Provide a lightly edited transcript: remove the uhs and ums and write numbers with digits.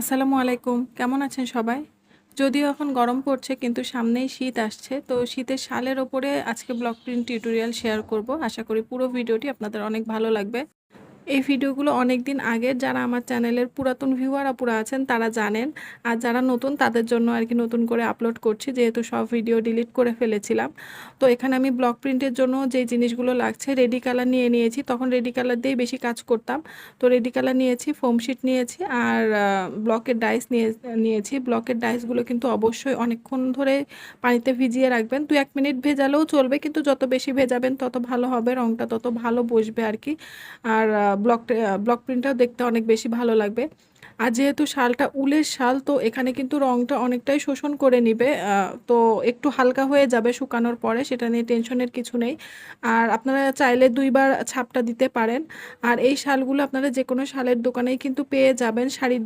আসসালামু আলাইকুম। কেমন আছেন সবাই? যদিও এখন গরম পড়ছে কিন্তু সামনেই শীত আসছে। তো শীতের শালের ওপরে আজকে ব্লক প্রিন্ট টিউটোরিয়াল শেয়ার করব। আশা করি পুরো ভিডিওটি আপনাদের অনেক ভালো লাগবে। এই ভিডিওগুলো অনেকদিন আগের, যারা আমার চ্যানেলের পুরাতন ভিউয়ার আপুরা আছেন তারা জানেন। আর যারা নতুন তাদের জন্য আরকি নতুন করে আপলোড করছি, যেহেতু সব ভিডিও ডিলিট করে ফেলেছিলাম। তো এখানে আমি ব্লক প্রিন্টের জন্য যেই জিনিসগুলো লাগছে, রেডি কালার নিয়ে নিয়েছি। তখন রেডি কালার দিয়েই বেশি কাজ করতাম। তো রেডি কালার নিয়েছি, ফোম শিট নিয়েছি আর ব্লকের ডাইস নিয়েছি। ব্লকের ডাইসগুলো কিন্তু অবশ্যই অনেকক্ষণ ধরে পানিতে ভিজিয়ে রাখবেন। ২-১ মিনিট ভেজালেও চলবে, কিন্তু যত বেশি ভেজাবেন তত ভালো হবে, রংটা তত ভালো বসবে আরকি। আর ব্লক প্রিন্টটাও দেখতে অনেক বেশি ভালো লাগবে। আর যেহেতু শালটা উলের শাল, তো এখানে কিন্তু রংটা অনেকটাই শোষণ করে নিবে। তো একটু হালকা হয়ে যাবে শুকানোর পরে, সেটা নিয়ে টেনশনের কিছু নেই। আর আপনারা চাইলে ২ বার ছাপটা দিতে পারেন। আর এই শালগুলো আপনারা যেকোনো শালের দোকানেই কিন্তু পেয়ে যাবেন, শাড়ির